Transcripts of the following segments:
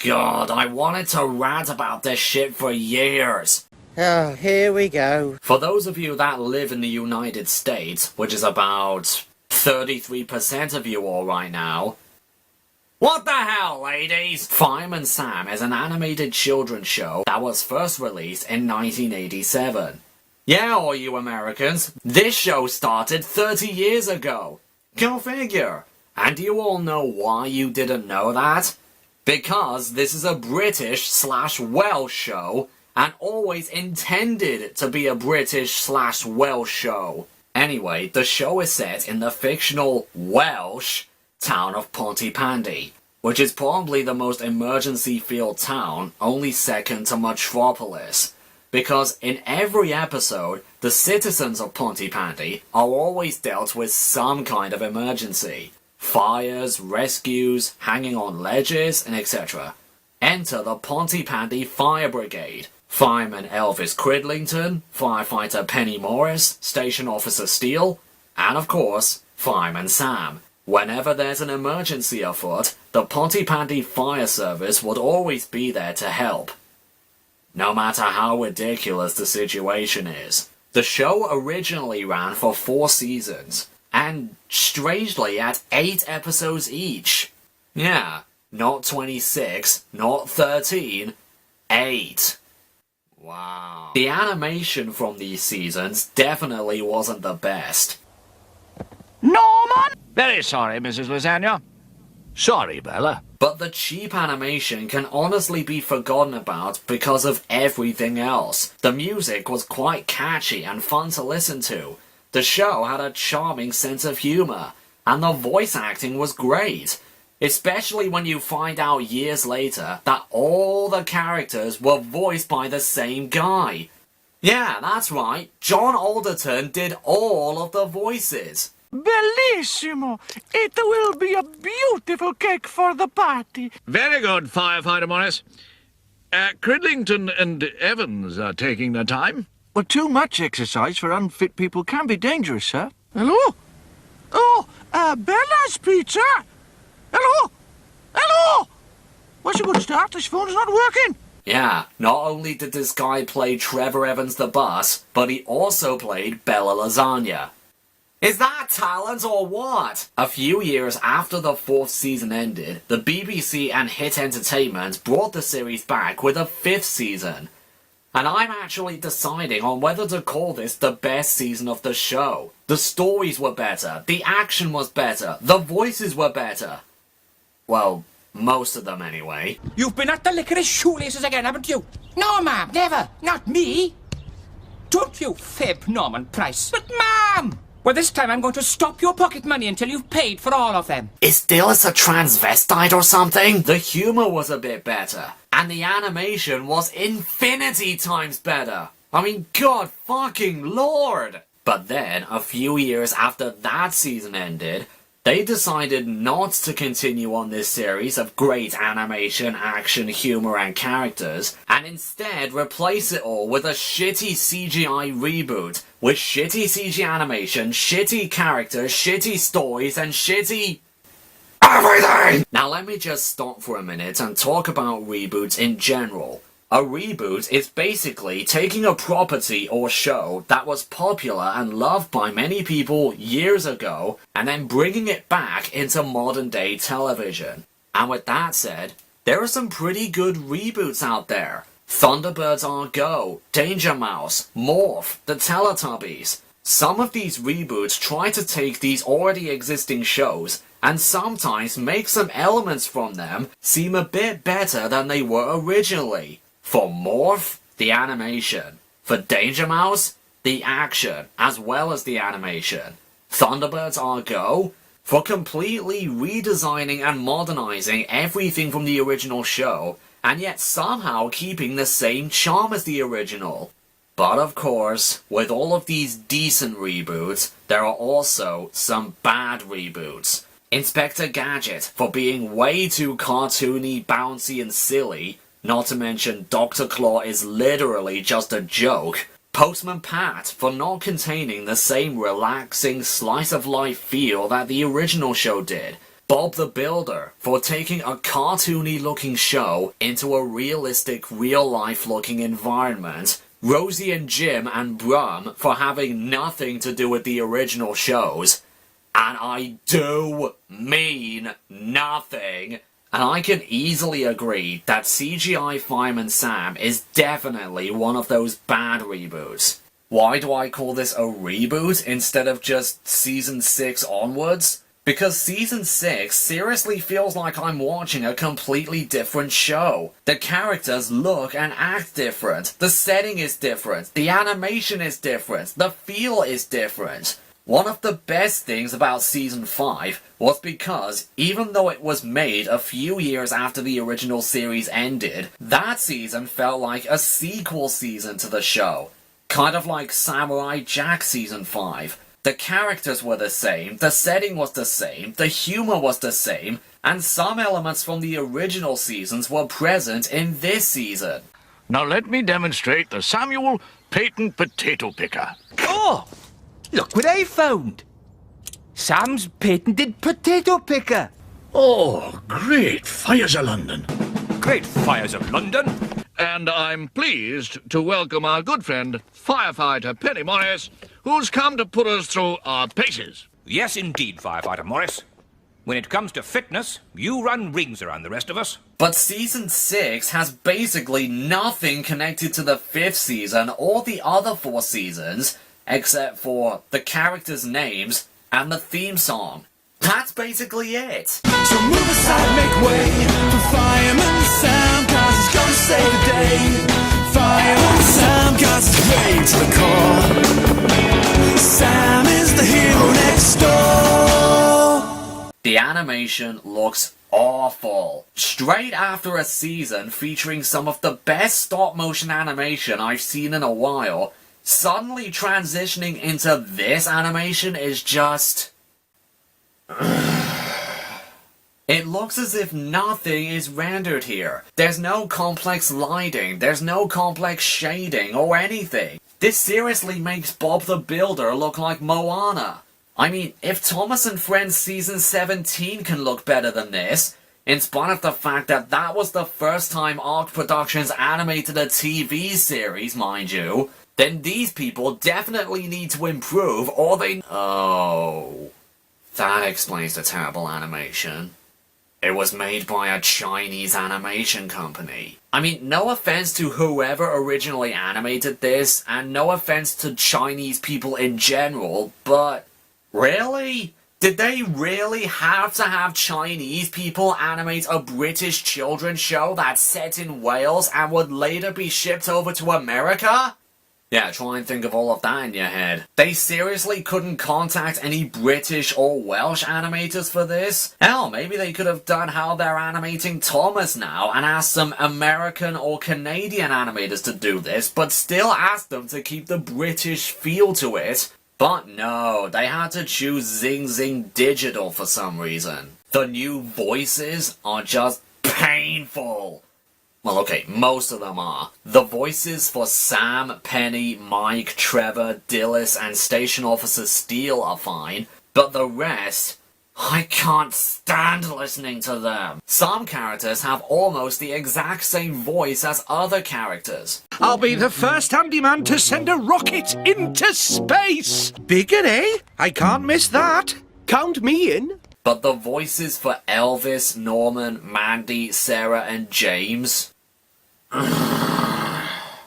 God, I wanted to rant about this shit for years. Oh, here we go. For those of you that live in the United States, which is about 33% of you all right now. What the hell, ladies? Fireman Sam is an animated children's show that was first released in 1987. Yeah, all you Americans, this show started 30 years ago. Go figure. And do you all know why you didn't know that? Because this is a British/Welsh show, and always intended to be a British/Welsh show. Anyway, the show is set in the fictional Welsh town of Pontypandy, which is probably the most emergency-filled town, only second to Metropolis. Because in every episode, the citizens of Pontypandy are always dealt with some kind of emergency. Fires, rescues, hanging on ledges, and etc. Enter the Pontypandy Fire Brigade. Fireman Elvis Cridlington, Firefighter Penny Morris, Station Officer Steele, and of course, Fireman Sam. Whenever there's an emergency afoot, the Pontypandy Fire Service would always be there to help. No matter how ridiculous the situation is. The show originally ran for 4 seasons, and strangely at 8 episodes each. Yeah, not 26, not 13, 8. Wow. The animation from these seasons definitely wasn't the best. Norman! Very sorry, Mrs. Lasagna. Sorry, Bella. But the cheap animation can honestly be forgotten about because of everything else. The music was quite catchy and fun to listen to. The show had a charming sense of humor, and the voice acting was great. Especially when you find out years later that all the characters were voiced by the same guy. Yeah, that's right, John Alderton did all of the voices. Bellissimo! It will be a beautiful cake for the party. Very good, Firefighter Morris. Cridlington and Evans are taking their time. Well, too much exercise for unfit people can be dangerous, sir. Hello? Oh, Bella's pizza! Hello? Hello? What's a good start? This phone's not working. Yeah, not only did this guy play Trevor Evans the bus, but he also played Bella Lasagna. Is that talent or what? A few years after the 4th season ended, the BBC and Hit Entertainment brought the series back with a 5th season. And I'm actually deciding on whether to call this the best season of the show. The stories were better, the action was better, the voices were better. Well, most of them anyway. You've been at the licorice shoelaces again, haven't you? No, ma'am, never. Not me. Don't you fib, Norman Price. But, ma'am! Well, this time I'm going to stop your pocket money until you've paid for all of them. Is Dillis a transvestite or something? The humor was a bit better, and the animation was infinity times better. I mean, God fucking Lord! But then, a few years after that season ended, they decided not to continue on this series of great animation, action, humor, and characters, and instead replace it all with a shitty CGI reboot, with shitty CG animation, shitty characters, shitty stories, and shitty everything! Now let me just stop for a minute and talk about reboots in general. A reboot is basically taking a property or show that was popular and loved by many people years ago and then bringing it back into modern day television. And with that said, there are some pretty good reboots out there. Thunderbirds Are Go, Danger Mouse, Morph, The Teletubbies. Some of these reboots try to take these already existing shows and sometimes make some elements from them seem a bit better than they were originally. For Morph, the animation. For Danger Mouse, the action, as well as the animation. Thunderbirds Are Go, for completely redesigning and modernizing everything from the original show, and yet somehow keeping the same charm as the original. But of course, with all of these decent reboots, there are also some bad reboots. Inspector Gadget, for being way too cartoony, bouncy, and silly. Not to mention Dr. Claw is literally just a joke. Postman Pat for not containing the same relaxing slice-of-life feel that the original show did. Bob the Builder for taking a cartoony looking show into a realistic, real life looking environment, Rosie and Jim and Brum for having nothing to do with the original shows, and I do mean nothing. And I can easily agree that CGI Fireman Sam is definitely one of those bad reboots. Why do I call this a reboot instead of just Season 6 onwards? Because Season 6 seriously feels like I'm watching a completely different show. The characters look and act different, the setting is different, the animation is different, the feel is different. One of the best things about Season 5 was because, even though it was made a few years after the original series ended, that season felt like a sequel season to the show. Kind of like Samurai Jack Season 5. The characters were the same, the setting was the same, the humor was the same, and some elements from the original seasons were present in this season. Now let me demonstrate the Samuel Patent Potato Picker. Oh! Look what I found! Sam's patented potato picker! Oh, great fires of London. Great fires of London! And I'm pleased to welcome our good friend, Firefighter Penny Morris, who's come to put us through our paces. Yes, indeed, Firefighter Morris. When it comes to fitness, you run rings around the rest of us. But Season 6 has basically nothing connected to the 5th season or the other 4 seasons, except for the characters' names and the theme song. That's basically it. So move aside, make way for Fireman Sam, cause he's gonna save the day. Fireman Sam, cause he's brave to the core. Sam is the hero next door. The animation looks awful. Straight after a season featuring some of the best stop-motion animation I've seen in a while, suddenly transitioning into this animation is just... It looks as if nothing is rendered here. There's no complex lighting, there's no complex shading or anything. This seriously makes Bob the Builder look like Moana. I mean, if Thomas and Friends Season 17 can look better than this, in spite of the fact that that was the first time Arc Productions animated a TV series, mind you, then these people definitely need to improve or they... Oh... That explains the terrible animation. It was made by a Chinese animation company. I mean, no offense to whoever originally animated this, and no offense to Chinese people in general, but... Really? Did they really have to have Chinese people animate a British children's show that's set in Wales and would later be shipped over to America? Yeah, try and think of all of that in your head. They seriously couldn't contact any British or Welsh animators for this? Hell, maybe they could have done how they're animating Thomas now and asked some American or Canadian animators to do this, but still asked them to keep the British feel to it. But no, they had to choose Zing Zing Digital for some reason. The new voices are just painful. Well, okay, most of them are. The voices for Sam, Penny, Mike, Trevor, Dillis, and Station Officer Steele are fine, but the rest... I can't stand listening to them. Some characters have almost the exact same voice as other characters. I'll be the first handyman to send a rocket into space! Bigger, eh? I can't miss that. Count me in. But the voices for Elvis, Norman, Mandy, Sarah, and James...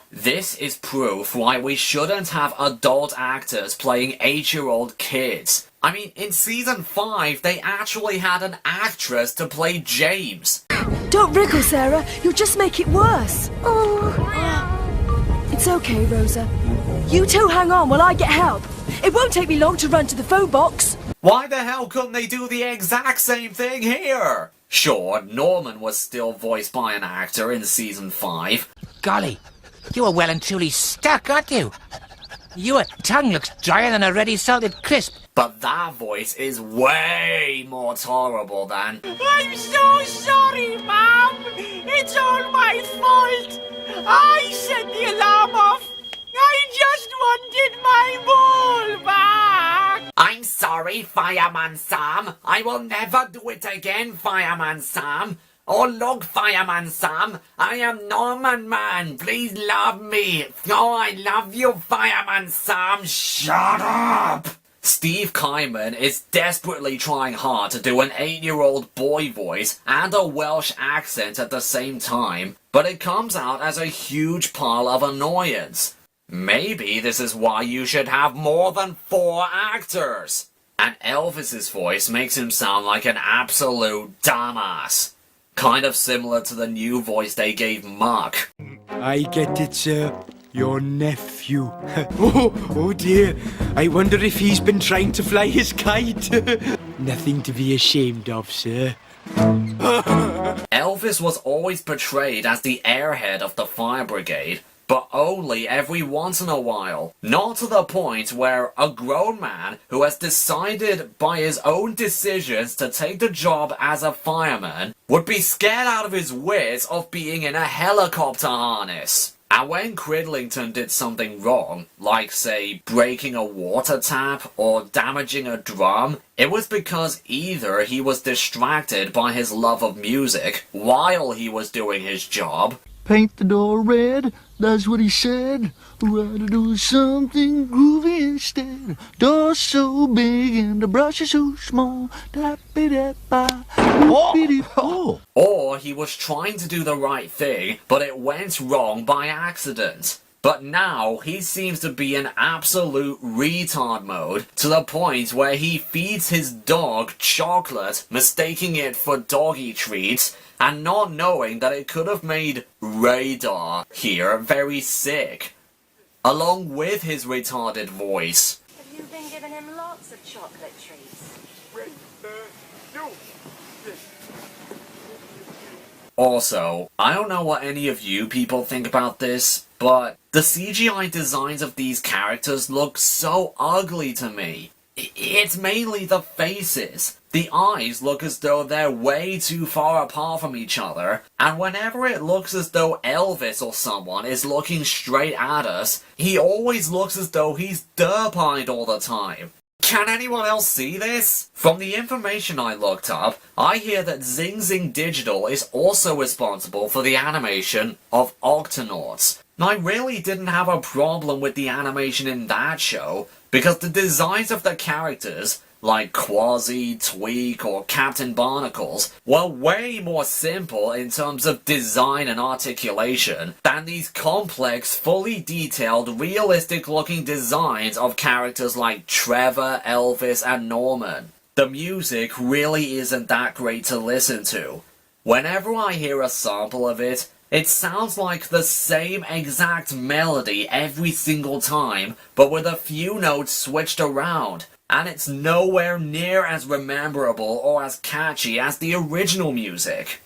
This is proof why we shouldn't have adult actors playing 8-year-old kids. I mean, in Season 5, they actually had an actress to play James. Don't wriggle, Sarah. You'll just make it worse. Oh. It's okay, Rosa. You two hang on while I get help. It won't take me long to run to the phone box. Why the hell couldn't they do the exact same thing here? Sure, Norman was still voiced by an actor in Season 5. Golly, you are well and truly stuck, aren't you? Your tongue looks drier than a ready salted crisp. But that voice is way more tolerable than... I'm so sorry, Mom. It's all my fault. I set the alarm off. I just wanted my ball back. I'm sorry, Fireman Sam. I will never do it again, Fireman Sam. Oh, look, Fireman Sam, I am Norman Man. Please love me. Oh, I love you, Fireman Sam. Shut up! Steve Kyman is desperately trying hard to do an 8-year-old boy voice and a Welsh accent at the same time, but it comes out as a huge pile of annoyance. Maybe this is why you should have more than 4 actors. And Elvis's voice makes him sound like an absolute dumbass. Kind of similar to the new voice they gave Mark. I get it, sir. Your nephew. Oh dear. I wonder if he's been trying to fly his kite. Nothing to be ashamed of, sir. Elvis was always portrayed as the airhead of the fire brigade, but only every once in a while. Not to the point where a grown man who has decided by his own decisions to take the job as a fireman would be scared out of his wits of being in a helicopter harness. And when Cridlington did something wrong, like say breaking a water tap or damaging a drum, it was because either he was distracted by his love of music while he was doing his job, Paint the door red, that's what he said. Rather do something groovy instead. Door's so big and the brush is so small. Oh. or he was trying to do the right thing, but it went wrong by accident. But now he seems to be in absolute retard mode, to the point where he feeds his dog chocolate, mistaking it for doggy treats, and not knowing that it could have made Radar here very sick, along with his retarded voice. Have you been giving him lots of chocolate treats? Also, I don't know what any of you people think about this, but the CGI designs of these characters look so ugly to me. It's mainly the faces. The eyes look as though they're way too far apart from each other, and whenever it looks as though Elvis or someone is looking straight at us, he always looks as though he's derp-eyed all the time. Can anyone else see this? From the information I looked up, I hear that Zing Zing Digital is also responsible for the animation of Octonauts. I really didn't have a problem with the animation in that show, because the designs of the characters, like Quasi, Tweak, or Captain Barnacles, were way more simple in terms of design and articulation than these complex, fully detailed, realistic-looking designs of characters like Trevor, Elvis, and Norman. The music really isn't that great to listen to. Whenever I hear a sample of it, it sounds like the same exact melody every single time, but with a few notes switched around, and it's nowhere near as rememberable or as catchy as the original music.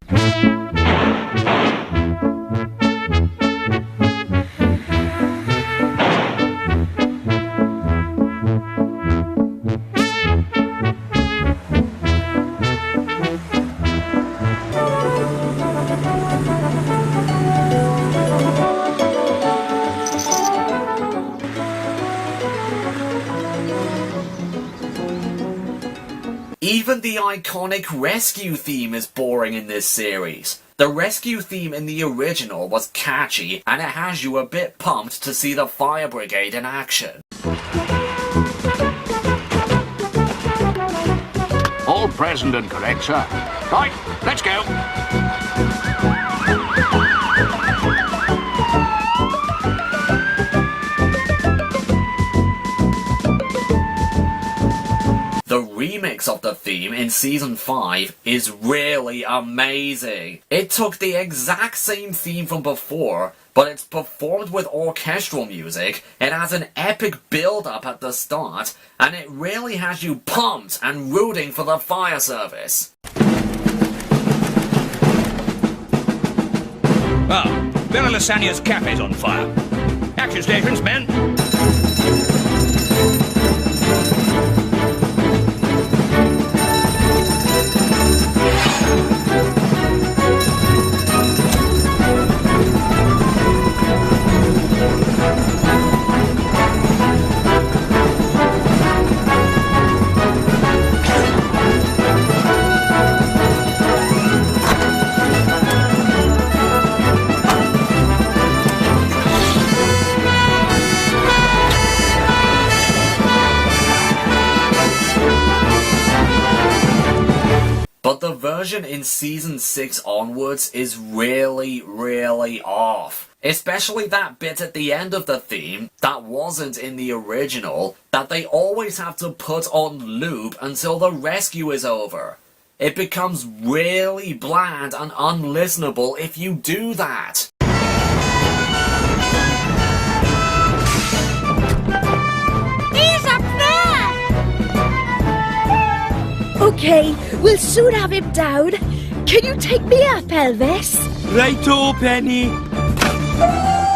Even the iconic rescue theme is boring in this series. The rescue theme in the original was catchy, and it has you a bit pumped to see the fire brigade in action. All present and correct, sir. Right, let's go. The remix of the theme in Season 5 is really amazing. It took the exact same theme from before, but it's performed with orchestral music, it has an epic build-up at the start, and it really has you pumped and rooting for the fire service. Ah, Villa Lasagna's cafe's on fire. Action stations, men. version in season 6 onwards is really, really off. Especially that bit at the end of the theme that wasn't in the original, that they always have to put on loop until the rescue is over. It becomes really bland and unlistenable if you do that. He's up there! Okay, we'll soon have him down. Can you take me up, Elvis? Righto, Penny.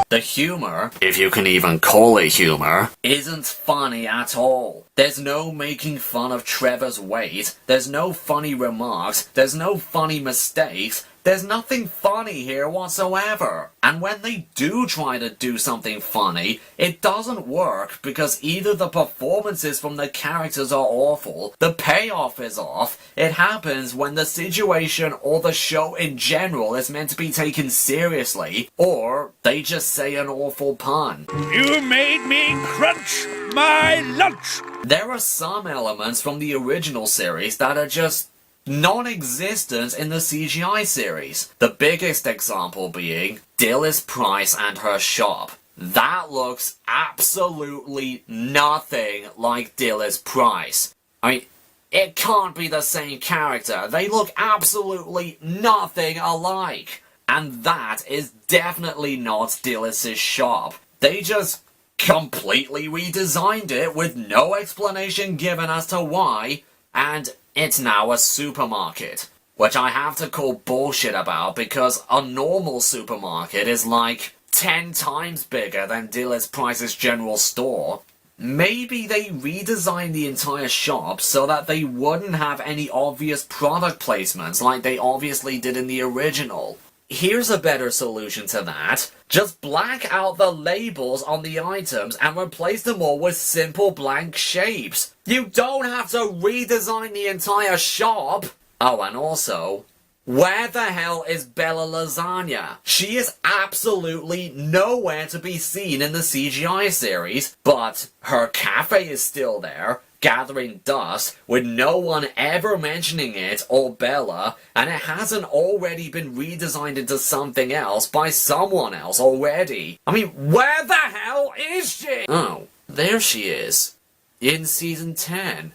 The humour, if you can even call it humour, isn't funny at all. There's no making fun of Trevor's weight, there's no funny remarks, there's no funny mistakes, there's nothing funny here whatsoever. And when they do try to do something funny, it doesn't work because either the performances from the characters are awful, the payoff is off, it happens when the situation or the show in general is meant to be taken seriously, or they just say an awful pun. You made me crunch my lunch! There are some elements from the original series that are just non-existent in the CGI series. The biggest example being Dilys Price and her shop. That looks absolutely nothing like Dilys Price. I mean, it can't be the same character. They look absolutely nothing alike. And that is definitely not Dilys' shop. They just completely redesigned it with no explanation given as to why, and it's now a supermarket. Which I have to call bullshit about because a normal supermarket is like 10 times bigger than Dilys Price's general store. Maybe they redesigned the entire shop so that they wouldn't have any obvious product placements like they obviously did in the original. Here's a better solution to that. Just black out the labels on the items and replace them all with simple blank shapes. You don't have to redesign the entire shop. Oh, and also, where the hell is Bella Lasagna? She is absolutely nowhere to be seen in the CGI series, but her cafe is still there, gathering dust, with no one ever mentioning it or Bella, and it hasn't already been redesigned into something else by someone else already. I mean, where the hell is she? Oh, there she is. In season 10.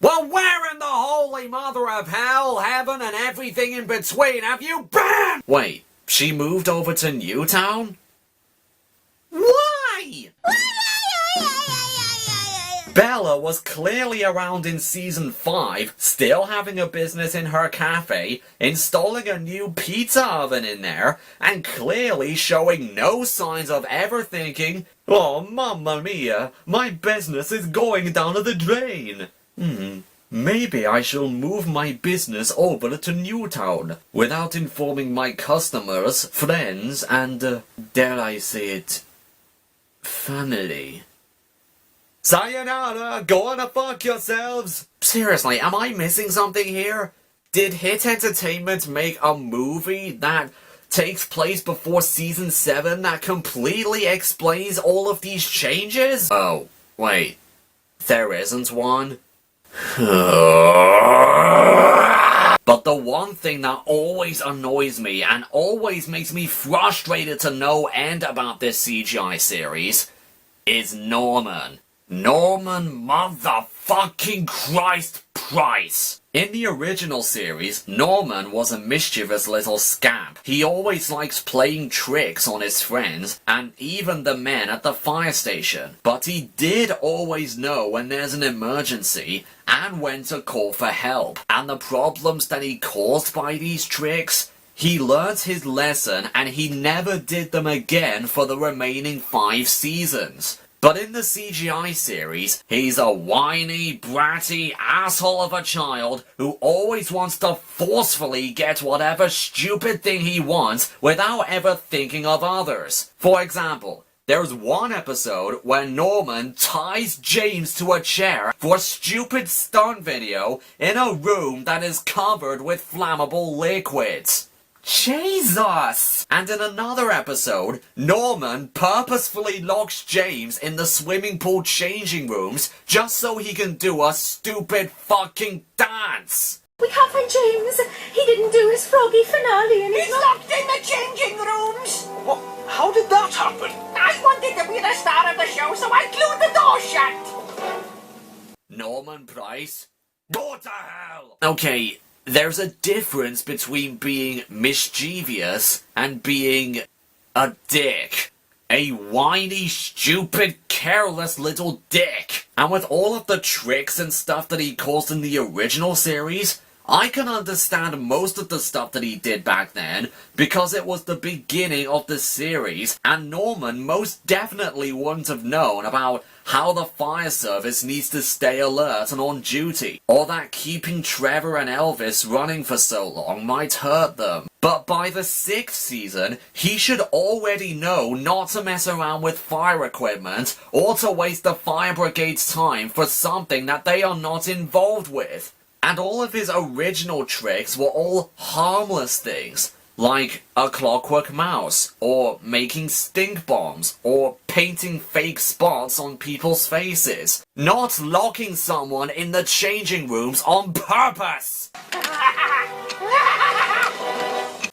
Well, where in the holy mother of hell, heaven, and everything in between have you been? Wait, she moved over to Newtown? Why? Bella was clearly around in season 5, still having a business in her cafe, installing a new pizza oven in there, and clearly showing no signs of ever thinking, "Oh, mamma mia, my business is going down the drain. Maybe I shall move my business over to Newtown, without informing my customers, friends, and, dare I say it, family." Sayonara, go on and fuck yourselves! Seriously, am I missing something here? Did Hit Entertainment make a movie that takes place before season 7 that completely explains all of these changes? Oh, wait. There isn't one? But the one thing that always annoys me and always makes me frustrated to no end about this CGI series is Norman. Norman motherfucking Christ Price! In the original series, Norman was a mischievous little scamp. He always likes playing tricks on his friends, and even the men at the fire station. But he did always know when there's an emergency, and when to call for help. And the problems that he caused by these tricks, he learnt his lesson and he never did them again for the remaining 5 seasons. But in the CGI series, he's a whiny, bratty asshole of a child who always wants to forcefully get whatever stupid thing he wants without ever thinking of others. For example, there's one episode where Norman ties James to a chair for a stupid stunt video in a room that is covered with flammable liquids. Jesus! And in another episode, Norman purposefully locks James in the swimming pool changing rooms just so he can do a stupid fucking dance. We can't find James. He didn't do his froggy finale and He's locked in the changing rooms. What? How did that happen? I wanted to be the star of the show, so I glued the door shut. Norman Price? Go to hell! Okay, there's a difference between being mischievous and being a dick. A whiny, stupid, careless little dick. And with all of the tricks and stuff that he caused in the original series, I can understand most of the stuff that he did back then because it was the beginning of the series, and Norman most definitely wouldn't have known about how the fire service needs to stay alert and on duty, or that keeping Trevor and Elvis running for so long might hurt them. But by the 6th season, he should already know not to mess around with fire equipment or to waste the fire brigade's time for something that they are not involved with. And all of his original tricks were all harmless things, like a clockwork mouse, or making stink bombs, or painting fake spots on people's faces, not locking someone in the changing rooms on purpose!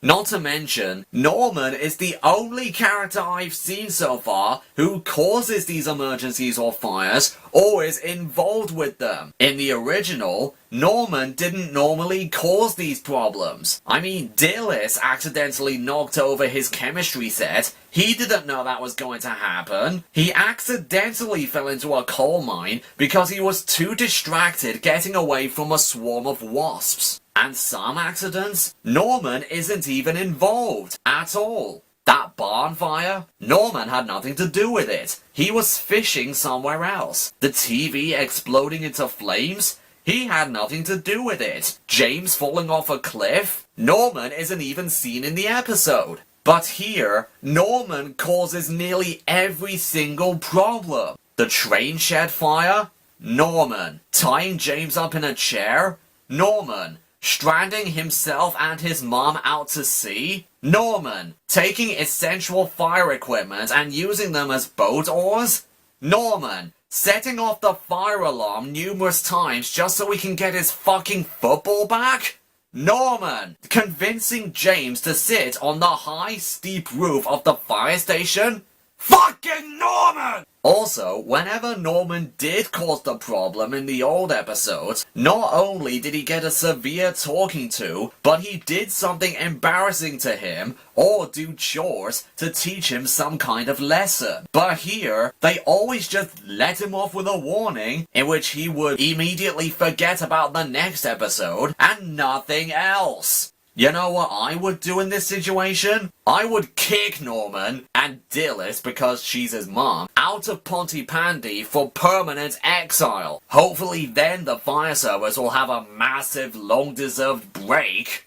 Not to mention, Norman is the only character I've seen so far who causes these emergencies or fires, or is involved with them. In the original, Norman didn't normally cause these problems. I mean, Dillis accidentally knocked over his chemistry set. He didn't know that was going to happen. He accidentally fell into a coal mine because he was too distracted getting away from a swarm of wasps. And some accidents, Norman isn't even involved at all. That barn fire? Norman had nothing to do with it. He was fishing somewhere else. The TV exploding into flames? He had nothing to do with it. James falling off a cliff? Norman isn't even seen in the episode. But here, Norman causes nearly every single problem. The train shed fire? Norman. Tying James up in a chair? Norman. Stranding himself and his mom out to sea? Norman. Taking essential fire equipment and using them as boat oars? Norman. Setting off the fire alarm numerous times just so he can get his fucking football back? Norman. Convincing James to sit on the high, steep roof of the fire station? Fucking Norman! Also, whenever Norman did cause the problem in the old episodes, not only did he get a severe talking to, but he did something embarrassing to him, or do chores to teach him some kind of lesson. But here, they always just let him off with a warning, in which he would immediately forget about the next episode, and nothing else. You know what I would do in this situation? I would kick Norman and Dillis, because she's his mom, out of Pontypandy for permanent exile. Hopefully then the fire service will have a massive, long-deserved break.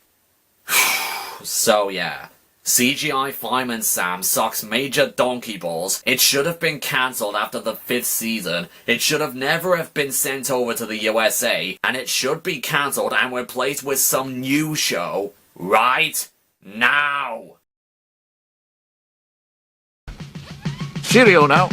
So yeah. CGI Fireman Sam sucks major donkey balls. It should have been cancelled after the 5th season. It should have never have been sent over to the USA. And it should be cancelled and replaced with some new show. Right now. Cheerio now.